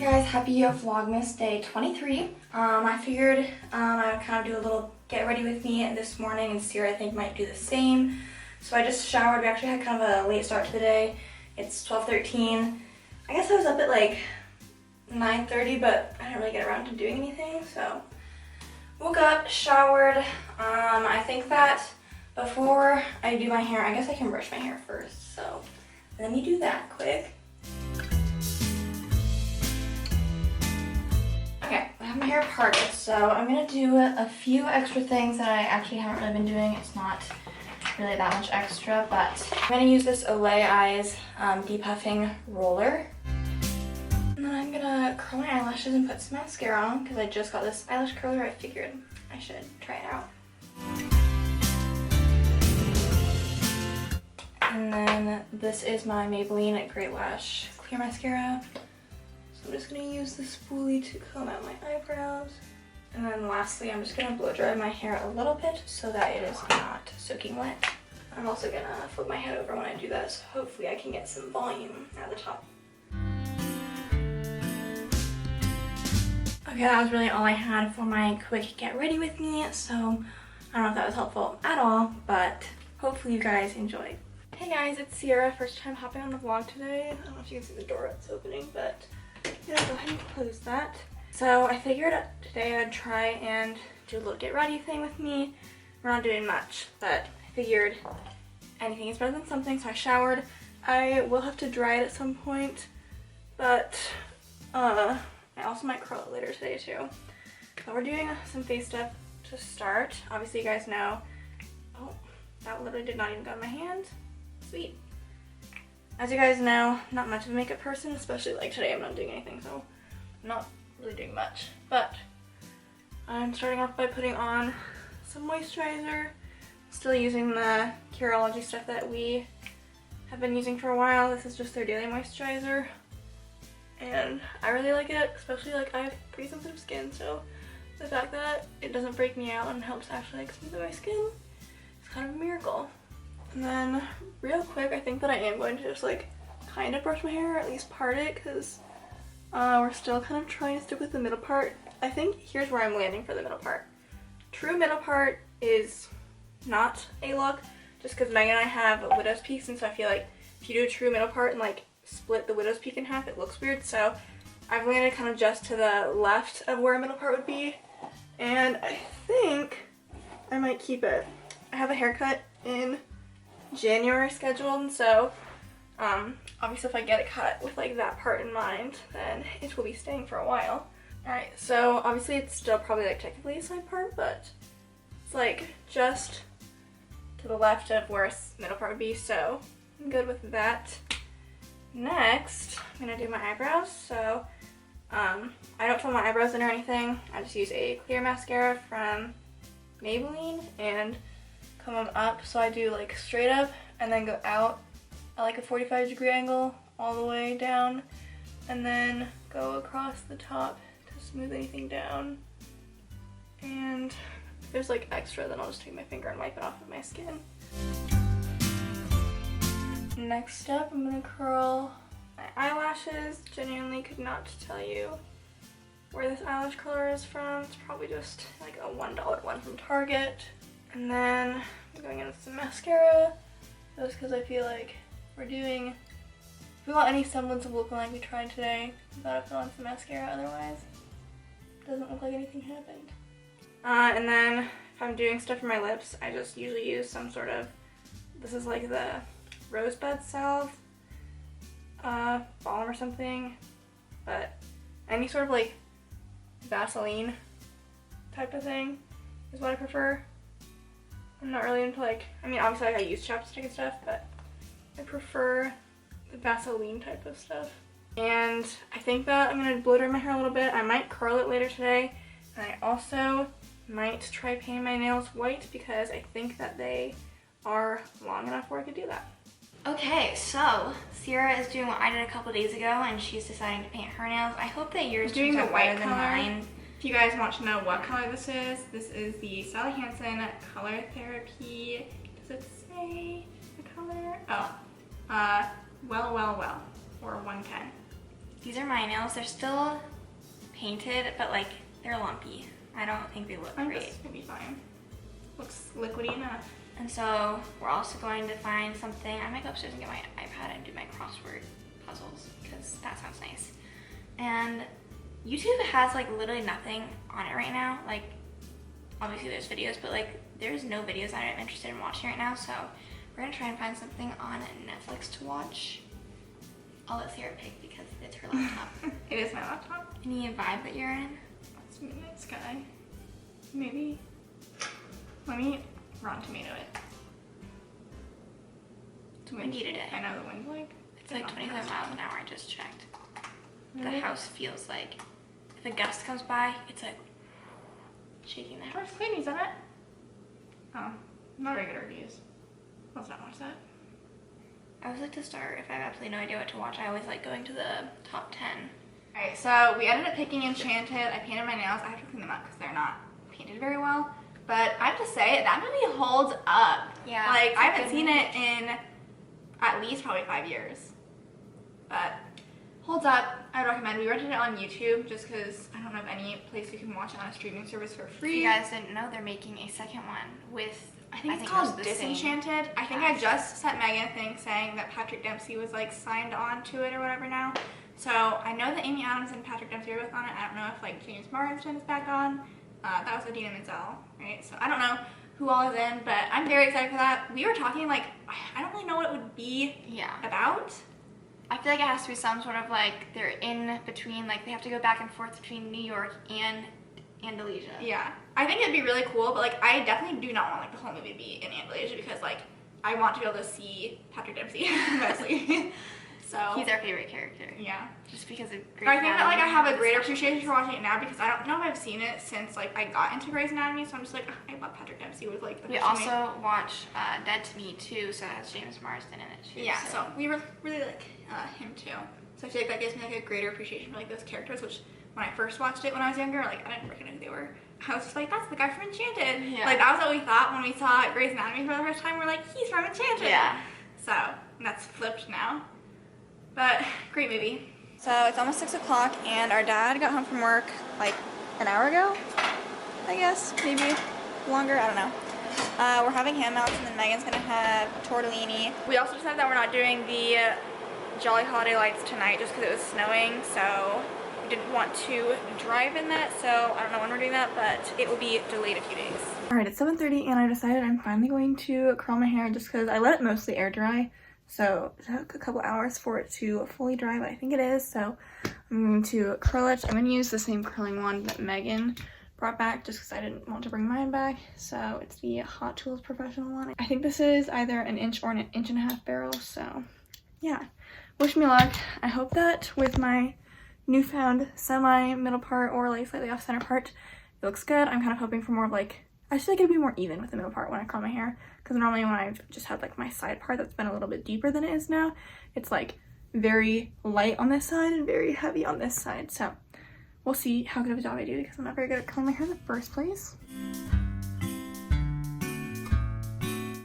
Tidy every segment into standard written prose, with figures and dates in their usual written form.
guys, happy Vlogmas day 23. I figured I would kind of do a little get ready with me this morning, and Sierra I think might do the same. So I just showered. We actually had kind of a late start to the day. It's 12:13. I guess I was up at like 9:30, but I didn't really get around to doing anything. So woke up, showered. I think that before I do my hair, I guess I can brush my hair first. So let me do that quick. Okay, I have my hair parted, so I'm gonna do a few extra things that I actually haven't really been doing. It's not really that much extra, but I'm gonna use this Olay Eyes depuffing roller. And then I'm gonna curl my eyelashes and put some mascara on because I just got this eyelash curler. I figured I should try it out. And then this is my Maybelline Great Lash Clear Mascara. So I'm just going to use the spoolie to comb out my eyebrows. And then lastly, I'm just going to blow dry my hair a little bit so that it is not soaking wet. I'm also going to flip my head over when I do that, so hopefully I can get some volume at the top. Okay, that was really all I had for my quick get ready with me, so I don't know if that was helpful at all, but hopefully you guys enjoyed. Hey guys, it's Sierra, first time hopping on the vlog today. I don't know if you can see the door that's opening, but yeah, go ahead and close that. So I figured today I'd try and do a little get ready thing with me. We're not doing much, but I figured anything is better than something, so I showered. I will have to dry it at some point, but I also might curl it later today too. But we're doing some face stuff to start. Obviously you guys know, oh, that literally did not even go in my hand. Sweet. As you guys know, not much of a makeup person, especially like today I'm not doing anything, so I'm not really doing much. But I'm starting off by putting on some moisturizer. Still using the Curology stuff that we have been using for a while. This is just their daily moisturizer. And I really like it, especially like I have pretty sensitive skin, so the fact that it doesn't break me out and helps actually like smooth my skin is kind of a miracle. And then real quick, I think that I am going to just like kind of brush my hair, or at least part it, because we're still kind of trying to stick with the middle part. I think here's where I'm landing for the middle part. True middle part is not a look, just because Megan and I have widow's peaks, and so I feel like if you do a true middle part and like split the widow's peak in half, it looks weird. So I've landed kind of just to the left of where a middle part would be, and I think I might keep it. I have a haircut in January scheduled, and so obviously if I get it cut with like that part in mind, then it will be staying for a while. Alright, so obviously it's still probably like technically a side part, but it's like just to the left of where a middle part would be, so I'm good with that. Next, I'm gonna do my eyebrows. So I don't fill my eyebrows in or anything. I just use a clear mascara from Maybelline and come them up. So I do like straight up and then go out at like a 45-degree angle all the way down, and then go across the top to smooth anything down. And if there's like extra, then I'll just take my finger and wipe it off of my skin. Next up, I'm gonna curl my eyelashes. Genuinely could not tell you where this eyelash color is from. It's probably just like a $1 one from Target. And then I'm going in with some mascara, just because I feel like if we want any semblance of looking like we tried today, we gotta put on some mascara, otherwise it doesn't look like anything happened. And then if I'm doing stuff for my lips, I just usually use some sort of, this is like the Rosebud Salve balm or something, but any sort of like Vaseline type of thing is what I prefer. I'm not really into like, I mean obviously like I use chapstick and stuff, but I prefer the Vaseline type of stuff. And I think that I'm going to blow dry my hair a little bit. I might curl it later today, and I also might try painting my nails white because I think that they are long enough where I could do that. Okay, so Sierra is doing what I did a couple days ago, and she's deciding to paint her nails. I hope that yours turns out better than mine. If you guys want to know what color this is the Sally Hansen Color Therapy. Does it say the color? Oh, well, or 110. These are my nails. They're still painted, but like they're lumpy. I don't think they look great. This will be fine. Looks liquidy enough. And so we're also going to find something. I might go upstairs and get my iPad and do my crossword puzzles because that sounds nice. And YouTube has like literally nothing on it right now. Like obviously there's videos, but like there's no videos that I'm interested in watching right now. So we're gonna try and find something on Netflix to watch. I'll let Sarah pick because it's her laptop. It is my laptop. Any vibe that you're in? It's Midnight Sky. Maybe. Let me Rotten Tomato it. It's windy today. I know the wind's like. It's like 25 miles an hour. I just checked. The house feels like if a gust comes by, it's like shaking the house. Where's Clayton's on it? Oh, not very good reviews. Let's not watch that. I always like to start, if I have absolutely no idea what to watch, I always like going to the top 10. Alright, so we ended up picking Enchanted. I painted my nails. I have to clean them up because they're not painted very well. But I have to say, that movie holds up. Yeah. Like, I haven't seen it in at least probably 5 years. But holds up. I recommend. We rented it on YouTube just because I don't know of any place you can watch it on a streaming service for free. If you guys didn't know, they're making a second one with, I think it's called Disenchanted. I think I just sent Megan a thing saying that Patrick Dempsey was like signed on to it or whatever now. So I know that Amy Adams and Patrick Dempsey are both on it. I don't know if like James Marsden is back on. That was Adina Menzel, right? So I don't know who all is in, but I'm very excited for that. We were talking like, I don't really know what it would be about. I feel like it has to be some sort of like, they're in between, like they have to go back and forth between New York and Andalusia. Yeah. I think it'd be really cool, but like I definitely do not want like the whole movie to be in Andalusia because like I want to be able to see Patrick Dempsey mostly. So he's our favorite character. Yeah. Just because of Grey's Anatomy. I think that like I have a greater appreciation for watching it now because I don't know if I've seen it since like I got into Grey's Anatomy, so I'm just like, I love Patrick Dempsey was like the We also watch Dead to Me too, so it has James Marsden in it too. Yeah, so we really like him too. So I feel like that gives me like a greater appreciation for like those characters, which when I first watched it when I was younger, like I didn't recognize who they were. I was just like, that's the guy from Enchanted. Yeah. Like that was what we thought when we saw Grey's Anatomy for the first time. We're like, he's from Enchanted. Yeah. So that's flipped now. But great movie. So it's almost 6 o'clock and our dad got home from work like an hour ago, I guess, maybe longer, I don't know. We're having ham outs and then Megan's gonna have tortellini. We also decided that we're not doing the Jolly Holiday Lights tonight just because it was snowing, so we didn't want to drive in that, so I don't know when we're doing that, but it will be delayed a few days. Alright, it's 7:30 and I decided I'm finally going to curl my hair just because I let it mostly air dry. So it took a couple hours for it to fully dry, but I think it is. So I'm going to curl it. I'm going to use the same curling wand that Megan brought back just because I didn't want to bring mine back. So it's the Hot Tools Professional one. I think this is either an inch or an 1.5 inch barrel. So yeah, wish me luck. I hope that with my newfound semi-middle part or like slightly off center part, it looks good. I'm kind of hoping for more of like, I just feel like it'd be more even with the middle part when I curl my hair. Because normally when I've just had like my side part that's been a little bit deeper than it is now, it's like very light on this side and very heavy on this side. So we'll see how good of a job I do because I'm not very good at curling my hair in the first place.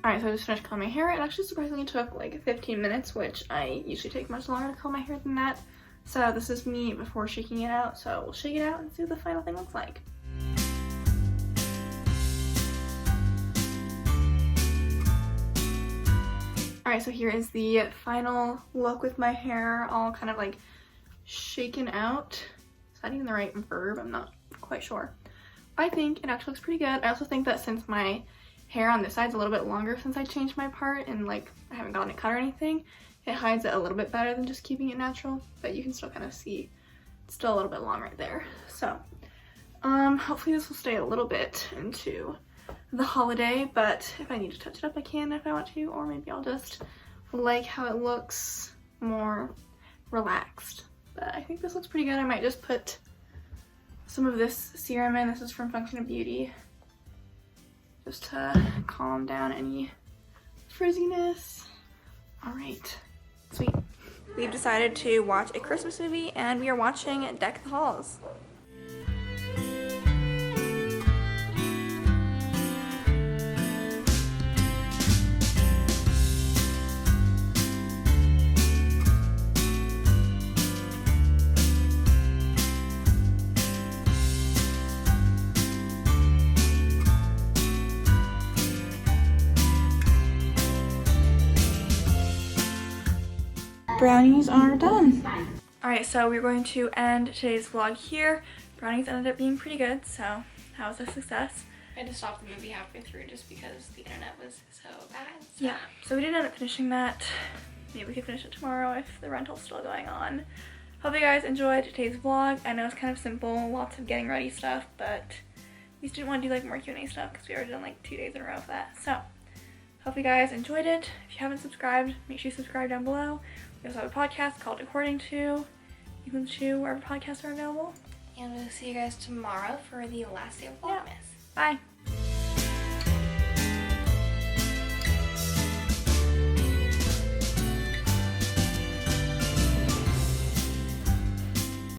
Alright, so I just finished curling my hair. It actually surprisingly took like 15 minutes, which I usually take much longer to curl my hair than that. So this is me before shaking it out. So we'll shake it out and see what the final thing looks like. Alright, so here is the final look with my hair all kind of like shaken out. Is that even the right verb? I'm not quite sure. I think it actually looks pretty good. I also think that since my hair on this side's a little bit longer since I changed my part and like I haven't gotten it cut or anything, it hides it a little bit better than just keeping it natural, but you can still kind of see it's still a little bit long right there. So hopefully this will stay a little bit into the holiday, but if I need to touch it up I can if I want to, or maybe I'll just like how it looks more relaxed. But I think this looks pretty good. I might just put some of this serum in. This is from Function of Beauty, just to calm down any frizziness. Alright, sweet. We've decided to watch a Christmas movie and we are watching Deck the Halls. brownies are done. Alright, so we're going to end today's vlog here. Brownies ended up being pretty good, so that was a success. I had to stop the movie halfway through just because the internet was so bad. So. Yeah, so we didn't end up finishing that. Maybe we could finish it tomorrow if the rental's still going on. Hope you guys enjoyed today's vlog. I know it's kind of simple, lots of getting ready stuff, but we just didn't want to do like more Q&A stuff because we already done like 2 days in a row of that. So, hope you guys enjoyed it. If you haven't subscribed, make sure you subscribe down below. We also have a podcast called According To. You can chew wherever podcasts are available. And we'll see you guys tomorrow for the last day of Vlogmas. Yeah. Bye.